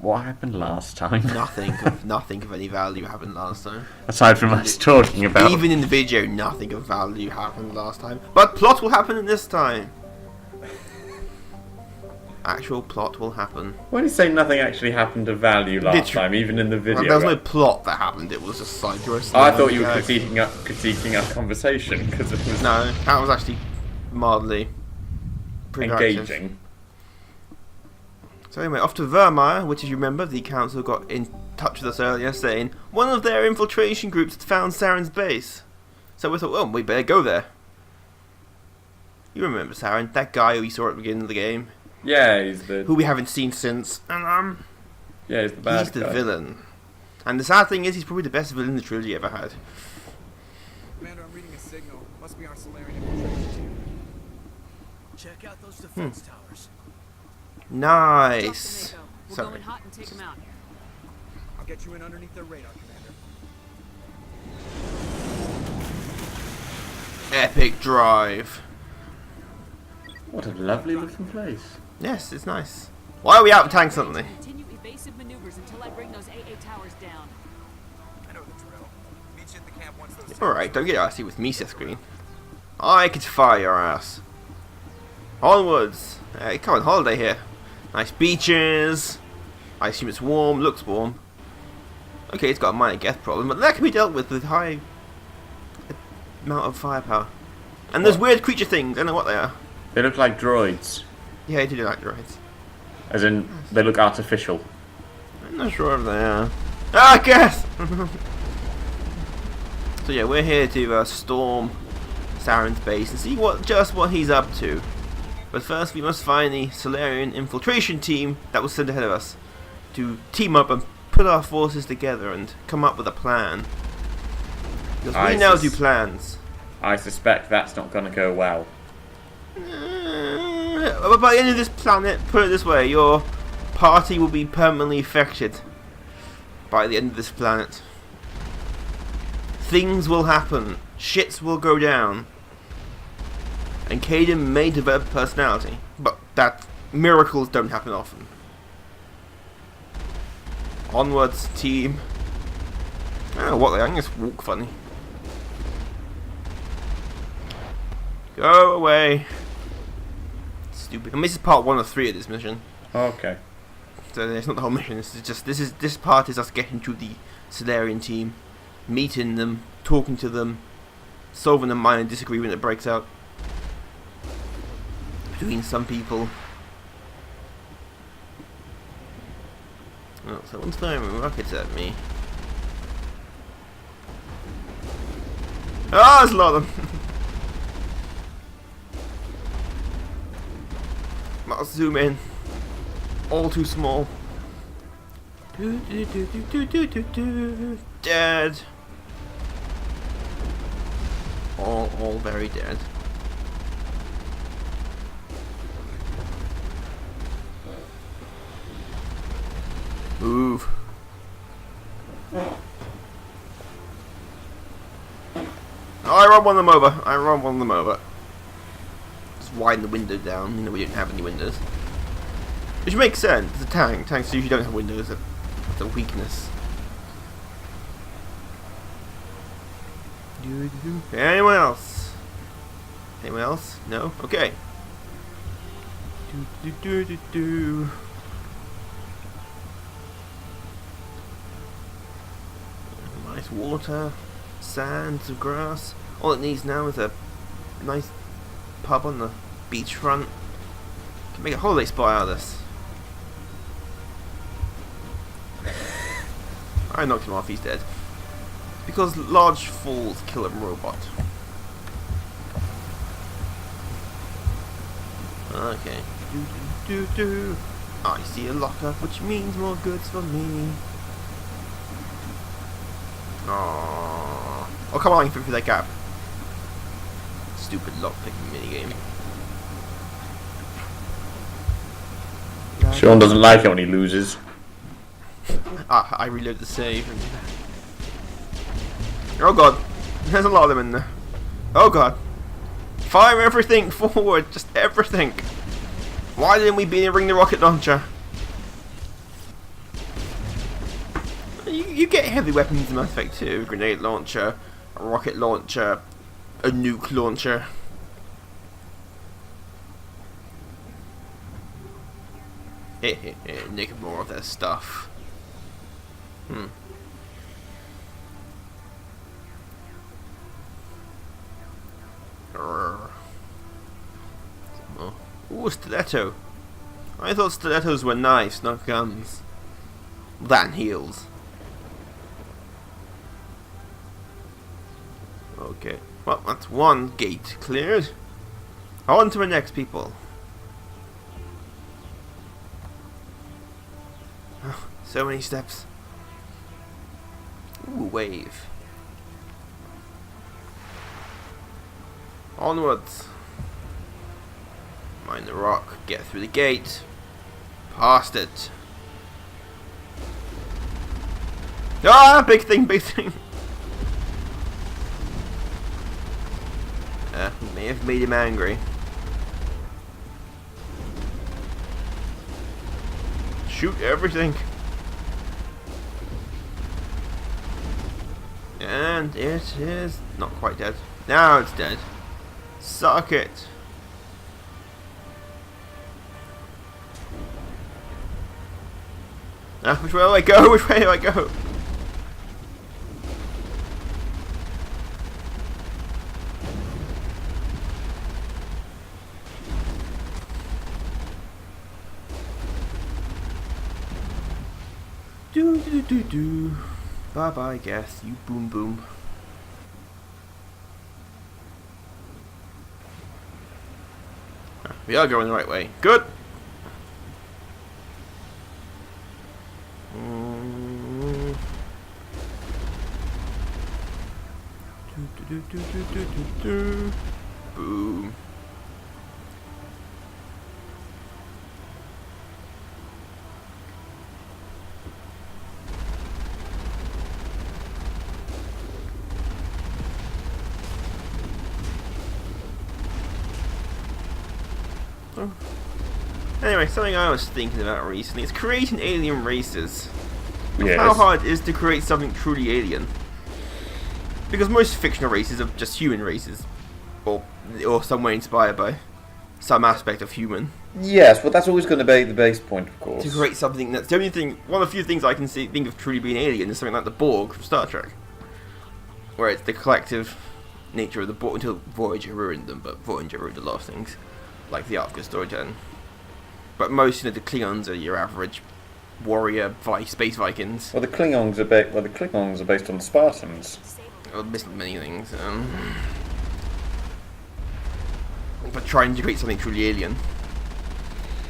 What happened last time? Nothing of any value happened last time. Aside from us talking about... Even in the video, nothing of value happened last time. But plot will happen in this time. Actual plot will happen. When you say nothing actually happened of value last time, even in the video... Well, there was no plot that happened, it was just side quest. I thought you were critiquing our conversation, because it was... No, that was actually mildly engaging. So anyway, off to Vermeer, which, as you remember, the council got in touch with us earlier, saying one of their infiltration groups had found Saren's base. So we thought, well, we better go there. You remember Saren, that guy who we saw at the beginning of the game? Yeah, he's the... Who we haven't seen since. And, yeah, he's the bad He's the villain. And the sad thing is, he's probably the best villain the trilogy ever had. Commander, I'm reading a signal. Must be our Solarian infiltration team. Check out those defense towers. Nice. We'll go in hot and take him out. I'll get you in underneath their radar, Commander. Epic drive. What a lovely looking place. Yes, it's nice. Why are we out of tank suddenly? Continue evasive maneuvers until I bring those AA towers down. I know the drill. Meet you at the camp once those... Alright, don't get arsey with me, Seth Green. I could fire your ass. Onwards. Hey, come on, holiday here. Nice beaches. I assume it's warm, looks warm. Okay, it's got a minor gas problem, but that can be dealt with high amount of firepower. And there's weird creature things, I don't know what they are. They look like droids. Yeah, I do like droids. As in, they look artificial. I'm not sure if they are. Ah, gas! So yeah, we're here to storm Saren's base and see just what he's up to. But first we must find the Solarian infiltration team that was sent ahead of us to team up and put our forces together and come up with a plan. Because we now do plans. I suspect that's not going to go well. But by the end of this planet, put it this way, your party will be permanently affected by the end of this planet. Things will happen. Shits will go down. And Caden may develop personality, but that miracles don't happen often. Onwards, team. I don't know what they are, I can just walk funny. Go away. Stupid. I mean, this is part 1 of 3 of this mission. Okay. So it's not the whole mission, this part is us getting to the Solarian team, meeting them, talking to them, solving a minor disagreement that breaks out between some people. Oh, someone's throwing rockets at me. Ah, there's a lot of them. I'll zoom in. All too small. Dead. All very dead. Move. I run one of them over. Just widen the window down. You know, we don't have any windows. Which makes sense. It's a tank. Tanks usually don't have windows. It's a weakness. Anyone else? Anyone else? No? Okay. Nice water, sand, some grass. All it needs now is a nice pub on the beachfront. Can make a holiday spot out of this. I knocked him off, he's dead. Because large falls kill a robot. Okay. I see a lockup, which means more goods for me. Aww. Oh, come on, you can fit through that gap. Stupid lockpicking minigame. Sean doesn't like it when he loses. Ah, I reload the save. Oh god, there's a lot of them in there. Oh god. Fire everything forward, just everything. Why didn't we bring the rocket launcher? you get heavy weapons in Mass Effect 2, a grenade launcher, a rocket launcher, a nuke launcher. Nick more of their stuff. Ooh, stiletto. I thought stilettos were knives, not guns. That and heels. Okay, well, that's one gate cleared. On to the next, people. Oh, so many steps. Ooh, wave. Onwards. Mine the rock, get through the gate. Past it. Ah, big thing, big thing. May have made him angry. Shoot everything. And it is not quite dead. Now it's dead. Suck it. Which way do I go? Which way do I go? Do. Bye bye, guess. You boom boom. We are going the right way. Good. Boom. Anyway, something I was thinking about recently is creating alien races. Yes. How hard it is to create something truly alien? Because most fictional races are just human races, or some way inspired by some aspect of human. Yes, well, that's always going to be the base point, of course. To create something that's the only thing, one of the few things I can think of truly being alien is something like the Borg from Star Trek, where it's the collective nature of the Borg until Voyager ruined them, but Voyager ruined a lot of things, like the Arctic storytelling. But most of the Klingons are your average warrior space Vikings. Well, the Klingons are based on the Spartans. I've missed many things. But trying to create something truly alien.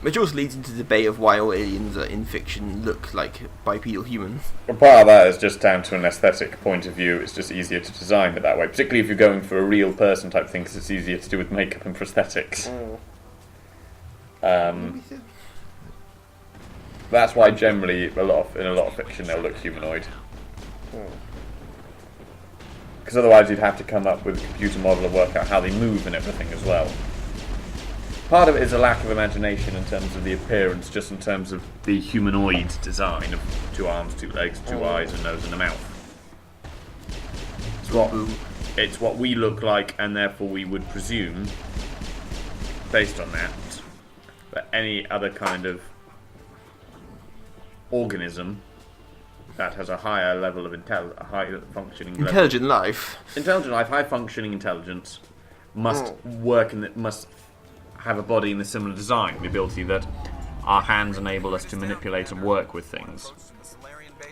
Which also leads into the debate of why all aliens in fiction look like bipedal humans. Well, part of that is just down to an aesthetic point of view. It's just easier to design it that way, particularly if you're going for a real person type thing, because it's easier to do with makeup and prosthetics. That's why generally in a lot of fiction they'll look humanoid. Because otherwise you'd have to come up with a computer model and work out how they move and everything as well. Part of it is a lack of imagination in terms of the appearance, just in terms of the humanoid design of 2 arms, 2 legs, 2 eyes, a nose and a mouth. It's what we look like, and therefore we would presume, based on that, that any other kind of organism that has a higher level of high functioning intelligent life, high functioning intelligence must work and must have a body in a similar design, the ability that our hands enable us to manipulate and work with things.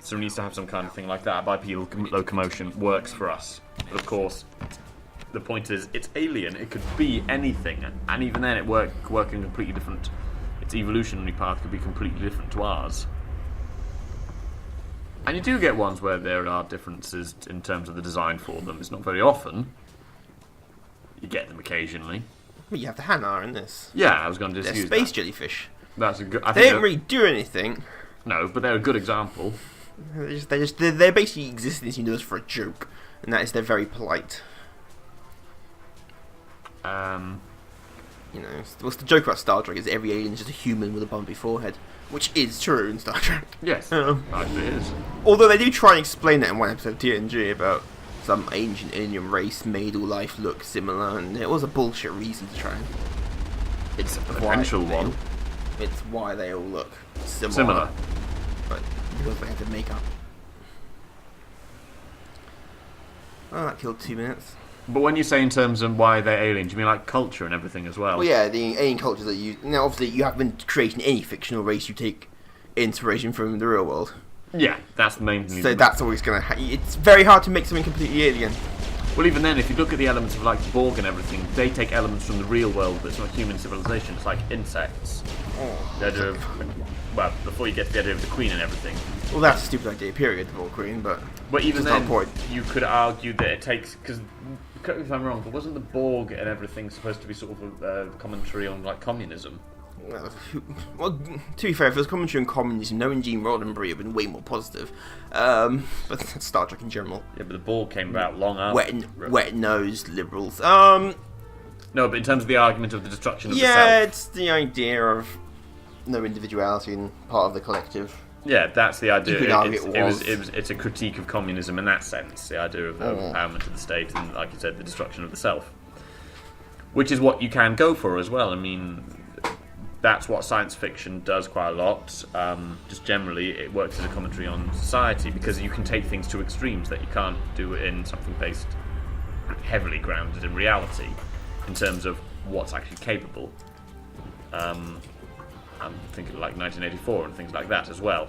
So it needs to have some kind of thing like that. Bipedal locomotion works for us, but of course the point is it's alien. It could be anything, and even then it working completely different. Its evolutionary path could be completely different to ours. And you do get ones where there are differences in terms of the design for them. It's not very often. You get them occasionally. Well, you have the Hanar in this. Yeah, I was going to just they're use space that. jellyfish. That's a good. They don't really do anything. No, but they're a good example. They basically exist in this universe for a joke, and that is they're very polite. you know, what's the joke about Star Trek is every alien is just a human with a bumpy forehead, which is true in Star Trek. Yes, actually it is. Although they do try and explain that in one episode of TNG about some ancient alien race made all life look similar, and it was a bullshit reason to try and... It's a potential one. It's why they all look similar. Similar. But because they had to make up. Oh, that killed 2 minutes. But when you say in terms of why they're aliens, you mean like culture and everything as well? Well, yeah, the alien culture that you... Now, obviously, you haven't created any fictional race, you take inspiration from the real world. Yeah, that's the main thing. So that's always going to... It's very hard to make something completely alien. Well, even then, if you look at the elements of like the Borg and everything, they take elements from the real world, but it's not human civilization. It's like insects. The idea of, well, before you get to the idea of the Queen and everything. Well, that's a stupid idea, period, the Borg Queen, but even that's not then, the point. you could argue that it takes, because, correct me if I'm wrong, but wasn't the Borg and everything supposed to be sort of a commentary on like communism? Well, to be fair, if it was commentary on communism, knowing Gene Roddenberry would have been way more positive. But that's Star Trek in general. Yeah, but the Borg came about long after. Wet-nosed liberals. No, but in terms of the argument of the destruction of the self. Yeah, it's the idea of no individuality and part of the collective. Yeah, that's the idea. You could argue It's a critique of communism in that sense, the idea of the empowerment of the state and, like you said, the destruction of the self. Which is what you can go for as well. I mean, that's what science fiction does quite a lot. Just generally, it works as a commentary on society because you can take things to extremes that you can't do in something based heavily grounded in reality in terms of what's actually capable. I'm thinking like 1984 and things like that as well.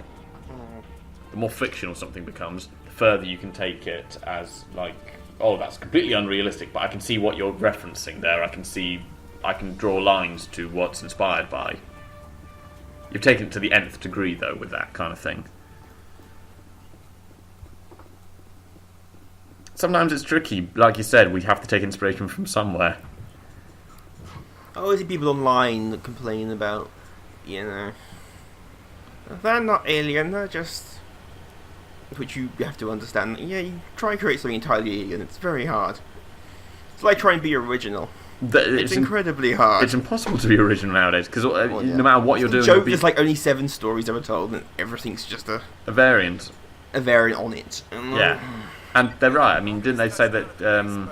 The more fictional something becomes, the further you can take it as like, oh, that's completely unrealistic, but I can see what you're referencing there. I can draw lines to what's inspired by. You've taken it to the nth degree, though, with that kind of thing. Sometimes it's tricky. Like you said, we have to take inspiration from somewhere. I always see people online that complain about, you know, they're not alien, they're just... Which you have to understand. Yeah, you try and create something entirely alien, it's very hard. It's like trying to be original. It's incredibly hard. It's impossible to be original nowadays because no matter what you're doing, there's like only 7 stories ever told, and everything's just a variant. A variant on it. Yeah, and they're right. I mean, didn't they say that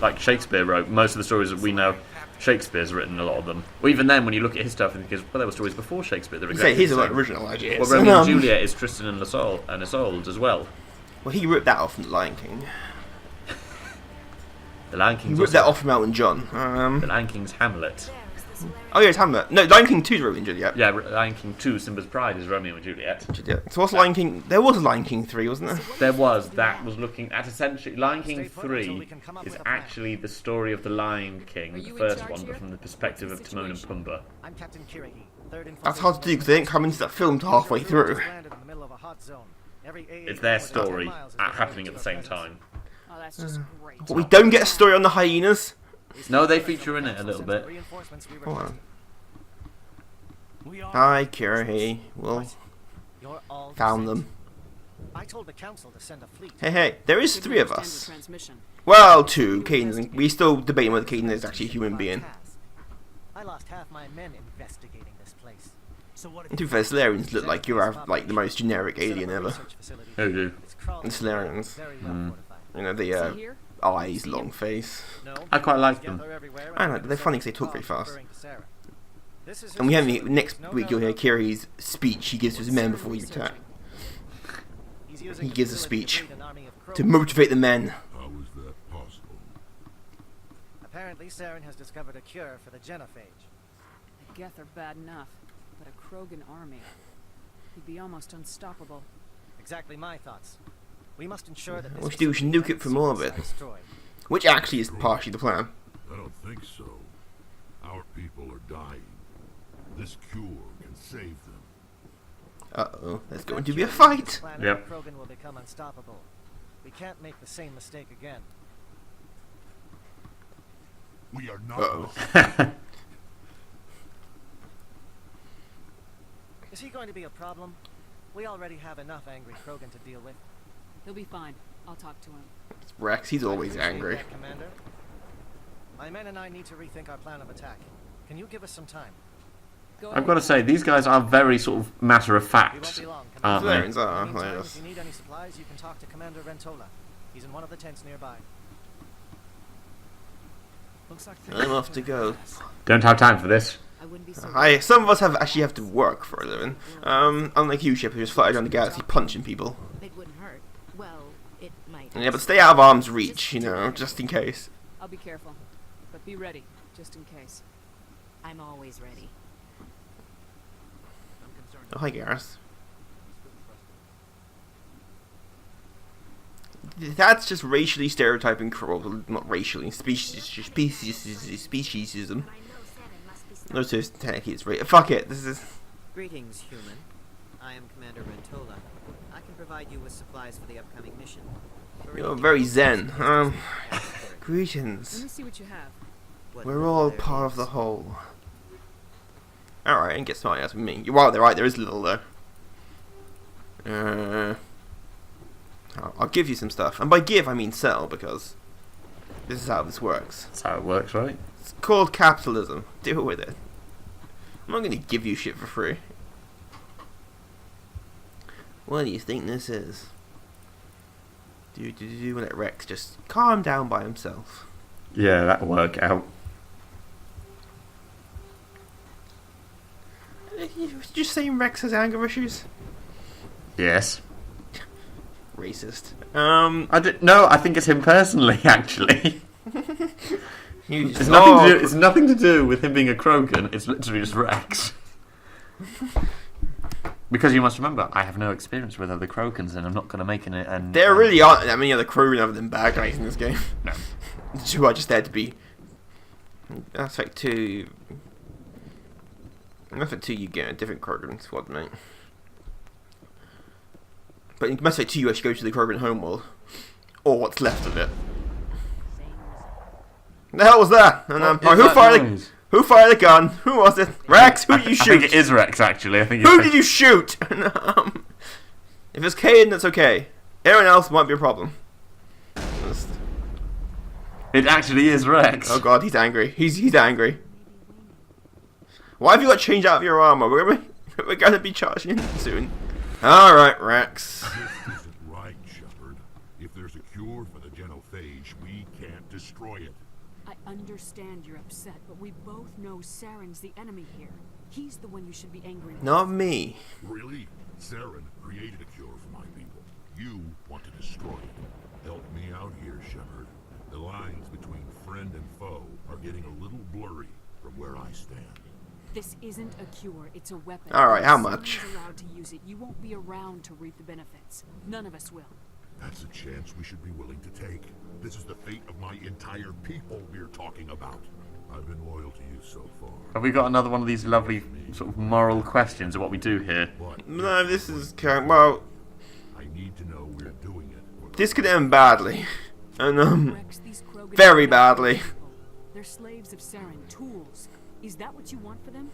like Shakespeare wrote most of the stories that we know? Shakespeare's written a lot of them. Well, even then, when you look at his stuff, and think, well, there were stories before Shakespeare. They're exactly his are original ideas. Well, Romeo and Juliet is Tristan and Isolde as well. Well, he ripped that off from The Lion King. The Lion King's ripped that off from Elton John. The Lion King's Hamlet. Oh yeah, it's Hamlet. No, Lion King 2 is Romeo and Juliet. Yeah, Lion King 2, Simba's Pride is Romeo and Juliet. So what's Lion King? There was a Lion King 3, wasn't there? There was. That was looking at essentially... Lion King 3 is actually the story of the Lion King, the first one, but from the perspective of Timon and Pumbaa. That's hard to do because they didn't come into that film till halfway through. It's their story happening at the same time. Oh, that's just great. But we don't get a story on the hyenas. No, they feature in it a little bit. Hold on. Hi, Kira. Well, found them. I told the council to send a fleet. Hey, there is 3 of us. Well, 2. Caden, we still debating whether Caden is actually a human being. I lost half my men investigating this place. So what And to be fair, Solarians look like you're like the most generic alien ever. Who do? The Solarians. You know, the eyes, long face. I quite like them. I know, they're funny because they talk very fast. And we have next week you'll hear Kiri's speech he gives to his men before he attack. He gives a speech to motivate the men. How is that possible? Apparently, Saren has discovered a cure for the genophage. The Geth are bad enough, but a Krogan army. He'd be almost unstoppable. Exactly my thoughts. We must ensure that What we should do, we should nuke it from orbit. destroyed. Which actually is partially the plan. I don't think so. Our people are dying. This cure can save them. Uh-oh, there's going to be a fight! Yep. Krogan will become unstoppable. We can't make the same mistake again. We are not. Uh-oh. Is he going to be a problem? We already have enough angry Krogan to deal with. He'll be fine. I'll talk to him. Rex, he's always I appreciate angry. that, Commander. My men and I need to rethink our plan of attack. Can you give us some time? Go I've got to say, these guys are very sort of matter of We won't fact, be long. aren't they? Solarians are In the meantime, hilarious. if you need any supplies, you can talk to Commander Ventola. He's in one of the tents nearby. Looks like I'm off to go. Don't have time for this. I wouldn't be so Some of us actually have to work for a living. Unlike you, Shepard, who just fly around the galaxy punching people. It wouldn't hurt. Well, it might. Yeah, but stay out of arm's reach, you know, just in case. I'll be careful, but be ready just in case. I'm always ready. Oh, hi, Gareth. That's just racially stereotyping, well, not racially, speciesism. No, so technically it's fuck it, this is... Greetings, human. I am Commander Ventola. I can provide you with supplies for the upcoming mission. You're very zen. Let me Greetings. see what you have. What We're little all there part of is. the whole. Alright, and get smart ass with me. You are right, there is little though. I'll give you some stuff. And by give, I mean sell, because this is how this works. That's how it works, right? It's called capitalism. Deal with it. I'm not going to give you shit for free. What do you think this is? Let Rex just calm down by himself. Yeah, that'll work out. Did you say Rex has anger issues? Yes. Racist. No, I think it's him personally, actually. You It's nothing to do. It's nothing to do with him being a Krogan. It's literally just Rex. Because you must remember, I have no experience with other Krogans, and I'm not going to make an. There really aren't that many other Krogan other than bad guys in this game. No. Who are just there to be. Mass Effect 2. Mass Effect 2, you get a different Krogan squad, mate. But in Mass Effect 2, you actually go to the Krogan homeworld. Or what's left of it. The hell was that? And, who fired the gun? Who was it? Rex, who did you I shoot? think it is Rex, actually. I think. Who did you shoot? If it's Caden, that's okay. Everyone else might be a problem. Just- It actually is Rex. Oh god, he's angry. He's angry. Why have you got change out of your armor? We're going to be charging in soon. Alright, Rex. This isn't right, Shepard. If there's a cure for the genophage, we can't destroy it. I understand you're upset, but we both know Saren's the enemy here. He's the one you should be angry with. Not me. Really? Saren created a cure for my people. You want to destroy it. Help me out here, Shepard. The lines between friend and foe are getting a little blurry from where I stand. This isn't a cure, it's a weapon. Alright, how If much? Saren's allowed to use it, you won't be around to reap the benefits. None of us will. That's a chance we should be willing to take. This is the fate of my entire people we're talking about. I've been loyal to you so far. Have we got another one of these lovely sort of moral questions of what we do here? But No, this is kind well, I need to know we're doing it. For the this could end badly. And Rex, these Krogan very are badly. people. They're slaves of Saren, tools. Is that what you want for them?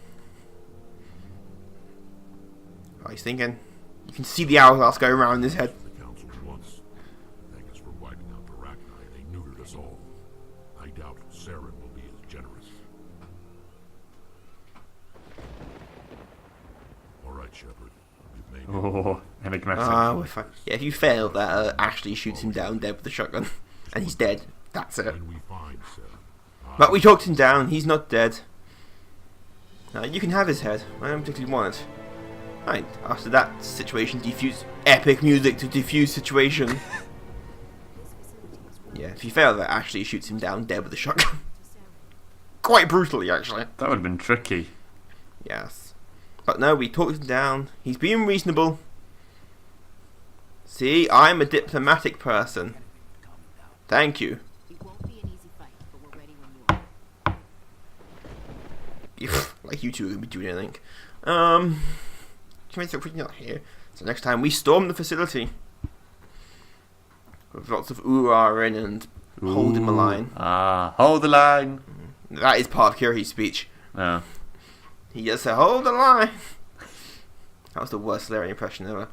oh, he's thinking. You can see the hourglass go around in his head. The council once thank us for wiping out the Arachni. They neutered us all. I doubt Saren will be as generous. All right, Shepard. You've made it. Oh, enigmatic. Yeah, if you fail that, Ashley shoots him down dead with a shotgun. And he's dead. That's it. When we find Saren, But we talked him down. He's not dead. You can have his head. I don't particularly want it. Right, after that situation, defuse epic music to defuse situation. Yeah, if you fail that, Ashley shoots him down dead with a shotgun. Quite brutally, actually. That would have been tricky. Yes. But no, we talked him down. He's being reasonable. See, I'm a diplomatic person. Thank you. It won't be an easy fight, but we're ready when you are. Like you two are going to be doing anything. We're not here. So next time we storm the facility. With lots of ooh-ah in and holding the line. Ah, hold the line. That is part of Kiri's speech. Oh. He just said, hold the line. That was the worst Larry impression ever.